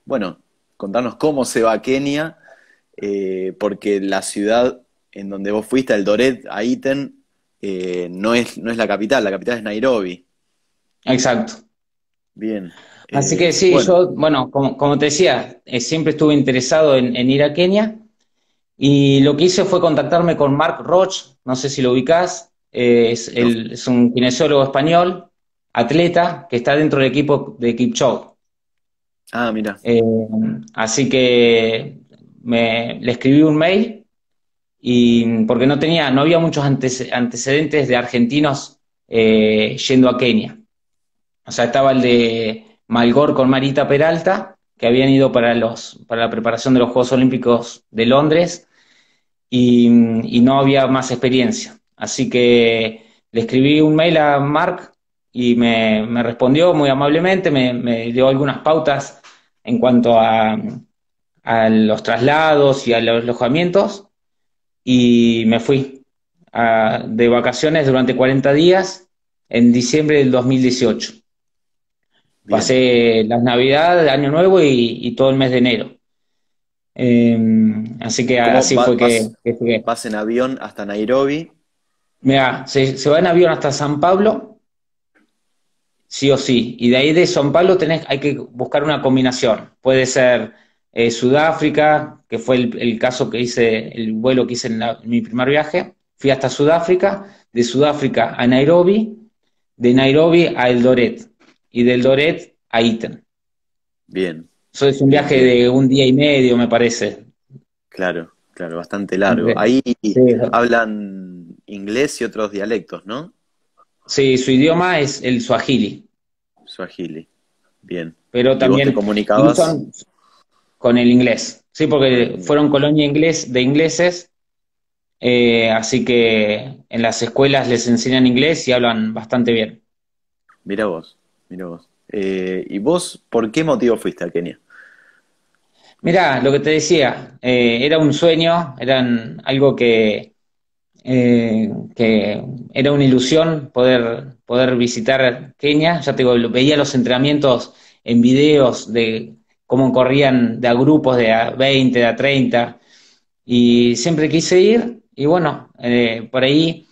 Bueno, contarnos cómo se va a Kenia, porque la ciudad en donde vos fuiste, Eldoret, a Iten, no es la capital es Nairobi. Exacto. Bien. Así que sí, Bueno, yo, bueno, como te decía, siempre estuve interesado en ir a Kenia, y lo que hice fue contactarme con Mark Roch, no sé si lo ubicás, no. es un kinesiólogo español, atleta, que está dentro del equipo de Kipchoge. Ah, mira. Eh, Así que le escribí un mail, y porque no había muchos antecedentes de argentinos yendo a Kenia. O sea, estaba el de Malgor con Marita Peralta, que habían ido para la preparación de los Juegos Olímpicos de Londres, y no había más experiencia. Así que le escribí un mail a Mark y me respondió muy amablemente, me dio algunas pautas en cuanto a los traslados y a los alojamientos, y me fui de vacaciones durante 40 días en diciembre del 2018. Bien. Pasé las Navidades, Año Nuevo y todo el mes de enero. Eh, Así que ¿Y cómo así fue que llegué. vas en avión hasta Nairobi? Mira, se va en avión hasta San Pablo, sí o sí. Y de ahí de San Pablo hay que buscar una combinación. Puede ser Sudáfrica, que fue el caso que hice, el vuelo que hice en mi primer viaje. Fui hasta Sudáfrica, de Sudáfrica a Nairobi, de Nairobi a Eldoret y de Eldoret a Iten. Bien, Eso es un bien, viaje bien. de un día y medio, me parece. Claro, claro, bastante largo. Entre- Ahí Sí, hablan inglés y otros dialectos, ¿no? sí, su idioma es el suajili, Swahili. Bien. pero ¿Y vos te también y comunicabas? usan con el inglés, sí, Con el porque inglés? fueron colonia de ingleses, así que en las escuelas les enseñan inglés y hablan bastante bien. Mira vos, mira vos. ¿Y vos por qué motivo fuiste a Kenia? Mirá, lo que te decía, era un sueño, algo que era una ilusión poder visitar Kenia. Ya te digo, veía los entrenamientos en videos de cómo corrían de a grupos de a 20, de a 30, y siempre quise ir, y bueno, por ahí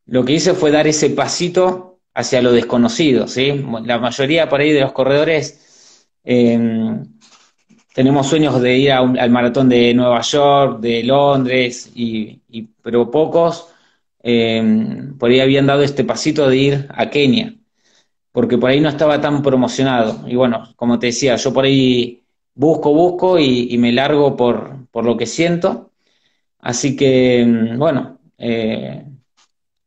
lo que hice fue dar ese pasito hacia lo desconocido, ¿sí? La mayoría por ahí de los corredores tenemos sueños de ir al maratón de Nueva York, de Londres, pero pocos por ahí habían dado este pasito de ir a Kenia, porque por ahí no estaba tan promocionado. Y bueno, como te decía, yo por ahí busco y me largo por lo que siento. Así que, bueno,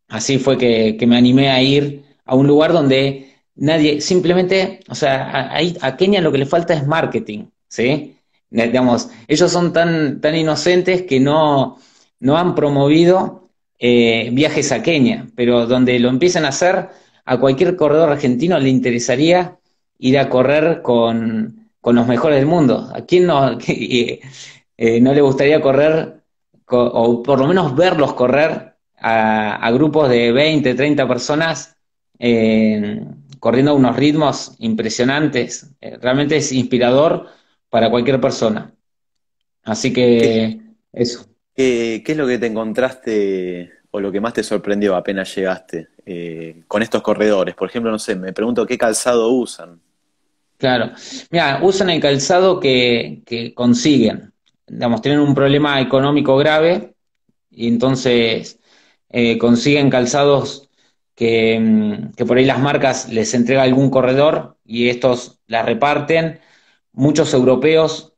así fue que me animé a ir a un lugar donde nadie, simplemente, o sea, a Kenia lo que le falta es marketing, ¿sí? Digamos, ellos son tan inocentes que no han promovido viajes a Kenia, pero donde lo empiezan a hacer, a cualquier corredor argentino le interesaría ir a correr con los mejores del mundo. ¿A quién no, no le gustaría correr, o por lo menos verlos correr a grupos de 20, 30 personas eh, corriendo a unos ritmos impresionantes? Realmente es inspirador para cualquier persona. Así ¿Qué, que eso. qué es lo que te encontraste o lo que más te sorprendió apenas llegaste con estos corredores? Por ejemplo, no sé, me pregunto qué calzado usan. Claro. Mira, usan el calzado que consiguen. Digamos, tienen un problema económico grave y entonces consiguen calzados que por ahí las marcas les entrega algún corredor y estos las reparten. Muchos europeos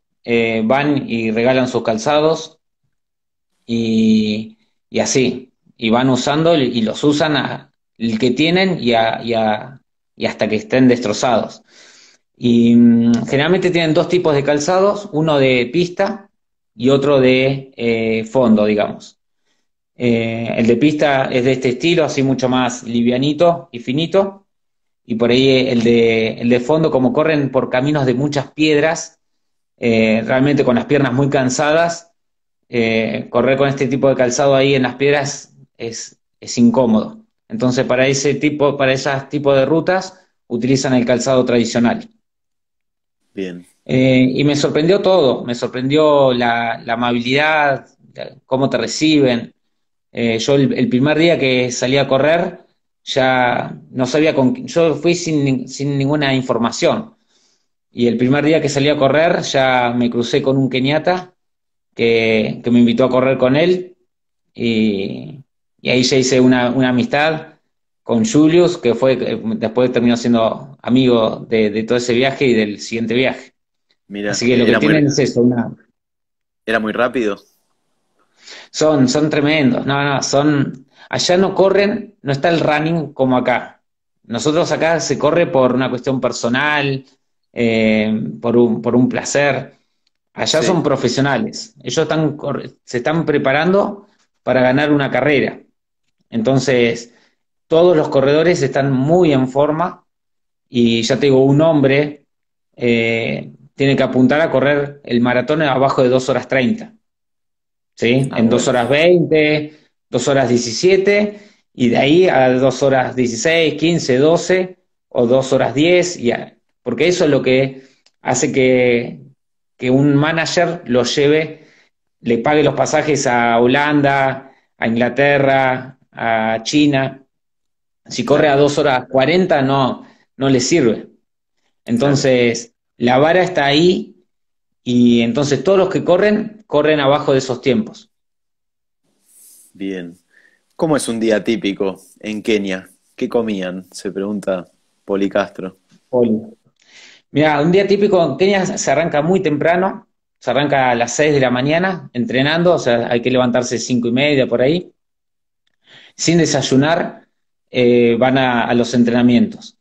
van y regalan sus calzados y así, y van usando y los usan el que tienen y hasta que estén destrozados. Y generalmente tienen dos tipos de calzados, uno de pista y otro de fondo, digamos. El de pista es de este estilo, así mucho más livianito y finito. Y por ahí el de fondo, como corren por caminos de muchas piedras, realmente con las piernas muy cansadas, correr con este tipo de calzado ahí en las piedras es incómodo. Entonces, para ese tipo de rutas, utilizan el calzado tradicional. Bien, Y me sorprendió todo, me sorprendió la amabilidad, cómo te reciben. Yo el primer día que salí a correr ya no sabía yo fui sin ninguna información. Y el primer día que salí a correr ya me crucé con un keniata que me invitó a correr con él y ahí ya hice una amistad con Julius, que después terminó siendo amigo de todo ese viaje y del siguiente viaje. mira, Así que lo que tienen es eso, era muy rápido. son tremendos, allá no corren, no está el running como acá. Nosotros acá se corre por una cuestión personal, por un placer. Allá son Sí, profesionales. Ellos se están preparando para ganar una carrera. Entonces, todos los corredores están muy en forma y ya te digo, un hombre tiene que apuntar a correr el maratón abajo de 2 horas 30, ¿sí? ah, En dos bueno, horas 20, 2 horas 17 y de ahí a 2 horas 16, 15, 12 o 2 horas 10, porque eso es lo que hace que un manager lo lleve, le pague los pasajes a Holanda, a Inglaterra, a China. Si corre a claro, 2 horas 40, no le sirve. claro, Entonces, la vara está ahí y entonces todos los que corren abajo de esos tiempos. bien. ¿Cómo es un día típico en Kenia? ¿Qué comían? Se pregunta Policastro. Poli. Mira, un día típico en Kenia se arranca muy temprano, se arranca a las 6 de la mañana entrenando, o sea, hay que levantarse 5:30 por ahí, sin desayunar, van a los entrenamientos.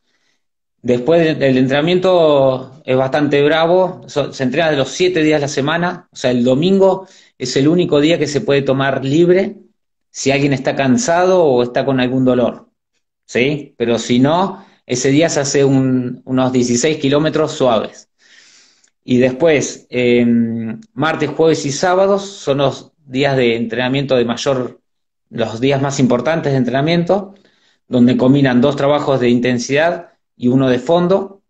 Después del entrenamiento es bastante bravo, se entrena de los 7 días a la semana, o sea, el domingo es el único día que se puede tomar libre si alguien está cansado o está con algún dolor, ¿sí? Pero si no, ese día se hace unos 16 kilómetros suaves. Y después, martes, jueves y sábados son los días de entrenamiento los días más importantes de entrenamiento, donde combinan dos trabajos de intensidad y uno de fondo,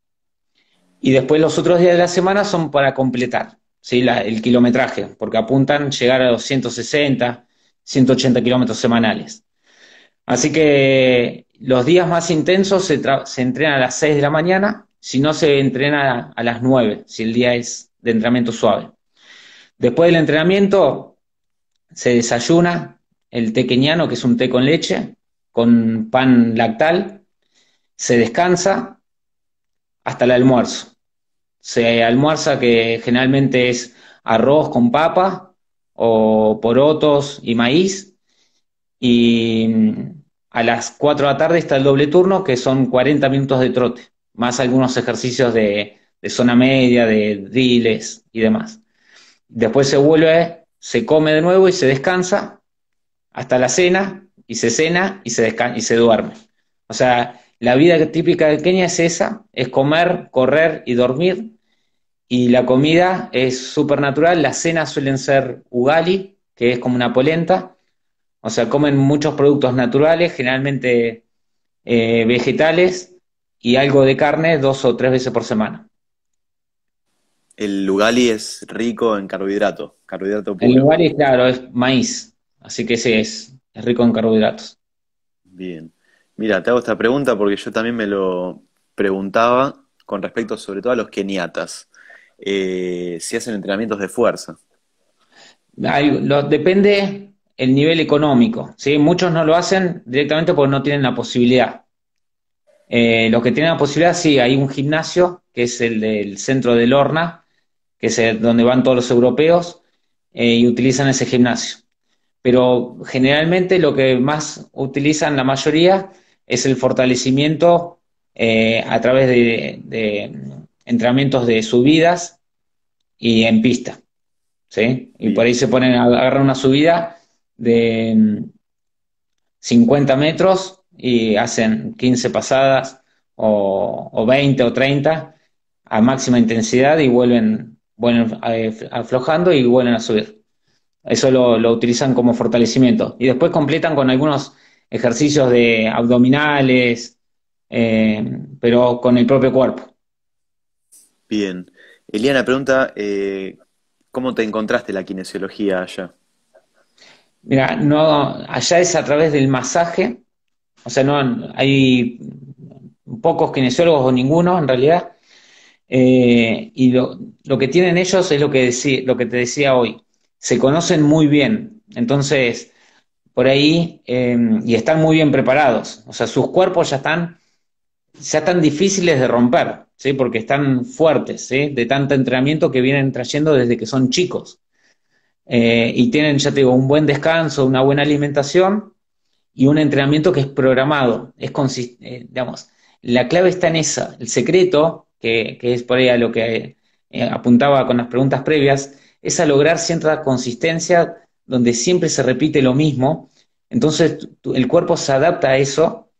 y después los otros días de la semana son para completar, ¿sí? El kilometraje, porque apuntan llegar a los 160, 180 kilómetros semanales. Así que los días más intensos se entrenan a las 6 de la mañana, si no se entrena a las 9, si el día es de entrenamiento suave. Después del entrenamiento se desayuna, el té keniano, que es un té con leche, con pan lactal, se descansa hasta el almuerzo. Se almuerza, que generalmente es arroz con papa o porotos y maíz, y a las 4 de la tarde está el doble turno, que son 40 minutos de trote, más algunos ejercicios de zona media, de dribles y demás. Después se vuelve, se come de nuevo y se descansa hasta la cena, y se cena y y se duerme. O sea, la vida típica de Kenia es esa, es comer, correr y dormir, y la comida es súper natural. Las cenas suelen ser ugali, que es como una polenta, o sea, comen muchos productos naturales, generalmente vegetales, y algo de carne 2 o 3 veces por semana. El ugali es rico en carbohidrato, carbohidrato El puro. ugali, claro, es maíz, así que sí, es rico en carbohidratos. Bien. Mira, te hago esta pregunta porque yo también me lo preguntaba con respecto sobre todo a los keniatas. Si hacen entrenamientos de fuerza. Depende el nivel económico, ¿sí? Muchos no lo hacen directamente porque no tienen la posibilidad. Los que tienen la posibilidad, sí, hay un gimnasio, que es el del centro de Lorna, que es donde van todos los europeos, y utilizan ese gimnasio. Pero generalmente lo que más utilizan la mayoría es el fortalecimiento a través de entrenamientos de subidas y en pista, ¿sí? Y por ahí Bien, se ponen a agarrar una subida de 50 metros y hacen 15 pasadas o 20 o 30 a máxima intensidad, y vuelven aflojando y vuelven a subir. Eso lo utilizan como fortalecimiento. Y después completan con algunos ejercicios de abdominales, pero con el propio cuerpo. bien. Eliana pregunta, ¿cómo te encontraste la kinesiología allá? Mira, no, allá es a través del masaje, o sea, no hay pocos kinesiólogos o ninguno en realidad. Y lo que tienen ellos es lo que te decía hoy. Se conocen muy bien. Entonces, por ahí, y están muy bien preparados. O sea, sus cuerpos ya están difíciles de romper, ¿sí? Porque están fuertes, ¿sí? De tanto entrenamiento que vienen trayendo desde que son chicos. Y tienen, ya te digo, un buen descanso, una buena alimentación y un entrenamiento que es programado. Digamos, la clave está en esa. El secreto, que es por ahí a lo que apuntaba con las preguntas previas, es a lograr cierta consistencia donde siempre se repite lo mismo. Entonces el cuerpo se adapta a eso,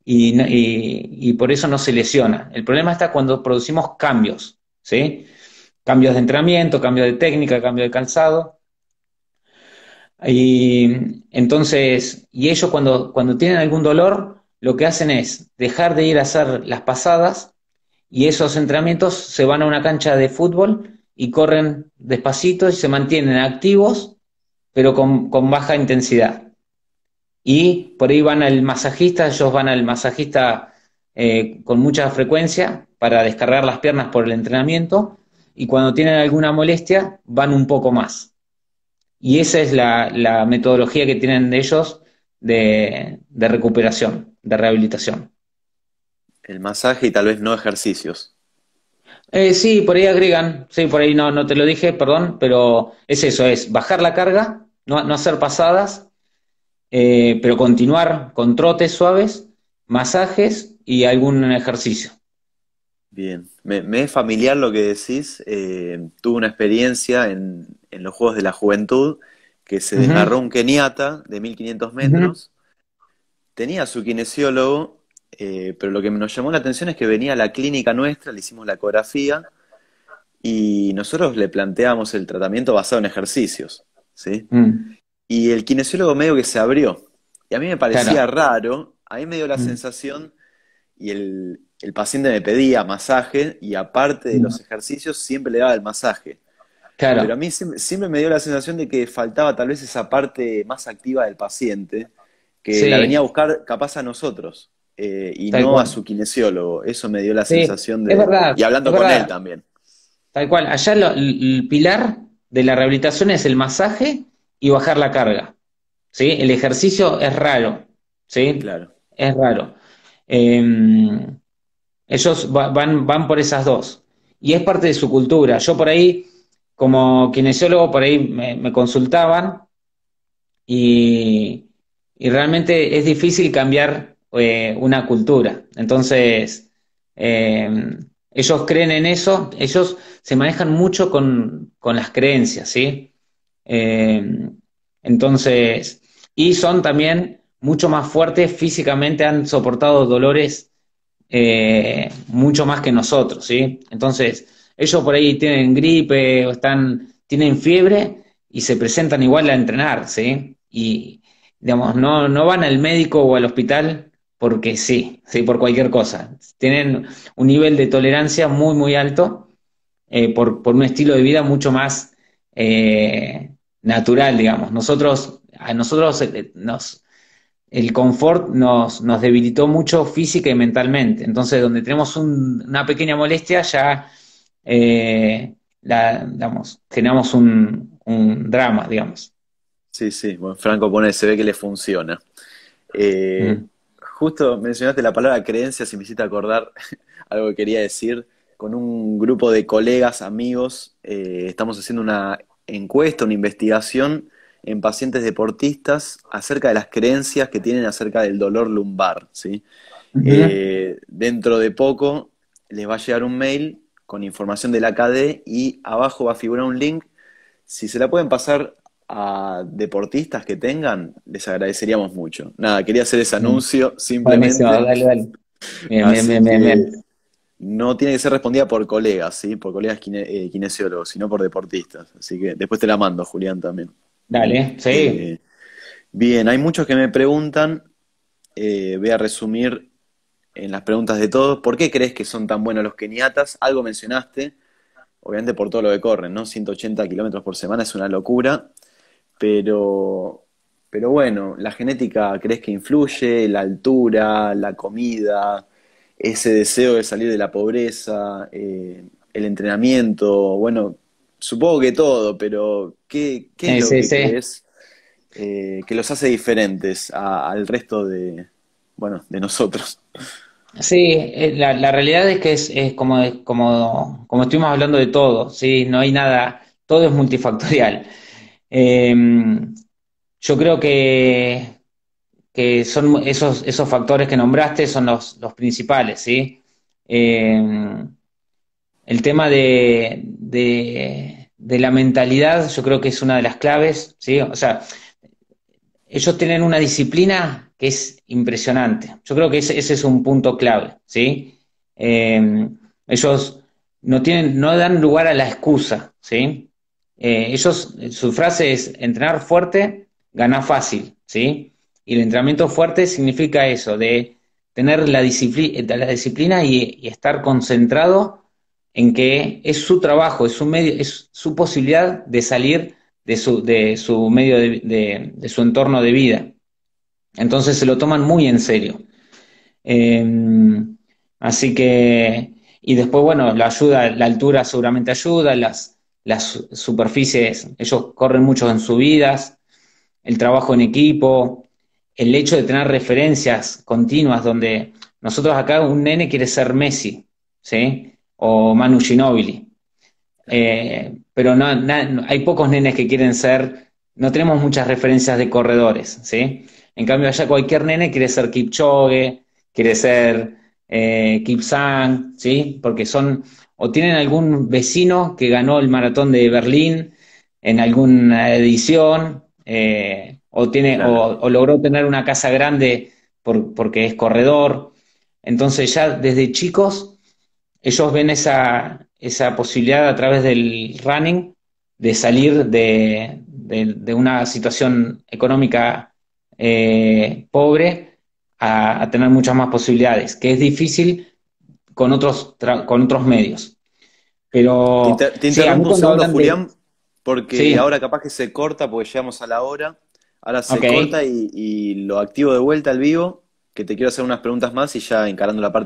y por eso no se lesiona. El problema está cuando producimos cambios, ¿sí? Cambios de entrenamiento, cambio de técnica, cambio de calzado. Y entonces, y ellos cuando tienen algún dolor, lo que hacen es dejar de ir a hacer las pasadas, y esos entrenamientos se van a una cancha de fútbol y corren despacito y se mantienen activos, pero con baja intensidad. Y por ahí van al masajista, ellos van al masajista con mucha frecuencia para descargar las piernas por el entrenamiento, y cuando tienen alguna molestia van un poco más. Y esa es la metodología que tienen de ellos de recuperación, de rehabilitación. El masaje y tal vez no ejercicios. Sí, por ahí agregan, sí, por ahí no te lo dije, perdón, pero es eso, es bajar la carga, no hacer pasadas, pero continuar con trotes suaves, masajes y algún ejercicio. Bien, me es familiar lo que decís. Tuve una experiencia en los Juegos de la Juventud que se desgarró Ujú, un keniata de 1500 ujú, metros. Tenía su kinesiólogo, pero lo que nos llamó la atención es que venía a la clínica nuestra, le hicimos la ecografía y nosotros le planteamos el tratamiento basado en ejercicios, ¿sí? mm, Y el kinesiólogo medio que se abrió. Y a mí me parecía claro, raro, a mí me dio la mm, sensación, y el paciente me pedía masaje, y aparte de mm, los ejercicios siempre le daba el masaje. Pero a claro, mí siempre me dio la sensación de que faltaba tal vez esa parte más activa del paciente, que la venía a sí, buscar capaz a nosotros, y tal no a cual. su kinesiólogo. Eso me dio la Sí, sensación es de... verdad, Y es hablando con él verdad. también. Tal cual, allá el pilar de la rehabilitación es el masaje y bajar la carga. ¿sí? El ejercicio es raro, ¿sí? Claro. Es raro. Eh, Ellos van por esas dos. Y es parte de su cultura. Yo por ahí, como kinesiólogo, por ahí me consultaban y, y realmente es difícil cambiar una cultura. Entonces, eh, ellos creen en eso, ellos se manejan mucho con las creencias, ¿sí? Eh, entonces, y son también mucho más fuertes físicamente, han soportado dolores mucho más que nosotros, ¿sí? Entonces, ellos por ahí tienen gripe o tienen fiebre y se presentan igual a entrenar, ¿sí? Y, digamos, no van al médico o al hospital porque sí, por cualquier cosa. Tienen un nivel de tolerancia muy, muy alto por un estilo de vida mucho más natural, digamos. A nosotros el confort nos debilitó mucho física y mentalmente. Entonces, donde tenemos una pequeña molestia, ya digamos, generamos un drama, digamos. Sí, sí, bueno, Franco pone, se ve que le funciona. Eh, Mm. Justo mencionaste la palabra creencias y me hiciste acordar algo que quería decir. Con un grupo de colegas, amigos, estamos haciendo una encuesta, una investigación en pacientes deportistas acerca de las creencias que tienen acerca del dolor lumbar, ¿sí? Ujú. Dentro de poco les va a llegar un mail con información de la KD y abajo va a figurar un link. Si se la pueden pasar a deportistas que tengan, les agradeceríamos mucho. Nada, quería hacer ese Mm. anuncio Buenísimo, simplemente. dale, dale. Bien, bien, Así bien, bien, que bien. no tiene que ser respondida por colegas, ¿sí? Por colegas kinesiólogos, sino por deportistas. Así que después te la mando, Julián, también. Dale, sí. Eh, Bien, hay muchos que me preguntan, voy a resumir en las preguntas de todos, ¿por qué crees que son tan buenos los keniatas? Algo mencionaste, obviamente por todo lo que corren, ¿no? 180 kilómetros por semana es una locura, pero, pero bueno, ¿la genética crees que influye? ¿La altura, la comida, ese deseo de salir de la pobreza, el entrenamiento? Bueno, supongo que todo, pero ¿qué es lo Sí, que sí. crees que los hace diferentes al resto de, bueno, de nosotros? Sí, la realidad es que es como estuvimos hablando de todo, ¿sí? No hay nada, todo es multifactorial. Eh, yo creo que son esos factores que nombraste son los principales, ¿sí? Eh, el tema de la mentalidad, yo creo que es una de las claves, ¿sí? O sea, ellos tienen una disciplina que es impresionante. Yo creo que ese es un punto clave, ¿sí? Eh, ellos no dan lugar a la excusa, ¿sí? Su frase es entrenar fuerte, ganar fácil, ¿sí? Y el entrenamiento fuerte significa eso, de tener la disciplina y estar concentrado en que es su trabajo, es su medio, es su posibilidad de salir de su medio de su entorno de vida. Entonces se lo toman muy en serio. Eh, Así que, y después, bueno, la altura seguramente ayuda, las superficies, ellos corren mucho en subidas, el trabajo en equipo, el hecho de tener referencias continuas donde nosotros acá un nene quiere ser Messi, ¿sí? O Manu Ginóbili. Pero hay pocos nenes que quieren ser, no tenemos muchas referencias de corredores, ¿sí? En cambio, allá cualquier nene quiere ser Kipchoge, quiere ser Kipsang, ¿sí? Porque o tienen algún vecino que ganó el maratón de Berlín en alguna edición, Claro. o logró tener una casa grande porque es corredor. Entonces ya desde chicos ellos ven esa posibilidad a través del running de salir de una situación económica pobre a tener muchas más posibilidades, que es difícil con otros medios. Pero Te sí, a mí interrumpo un cuando segundo, hablan de... Julián, porque Sí, ahora capaz que se corta porque llegamos a la hora. Ahora ok. se corta y lo activo de vuelta al vivo, que te quiero hacer unas preguntas más y ya encarando la parte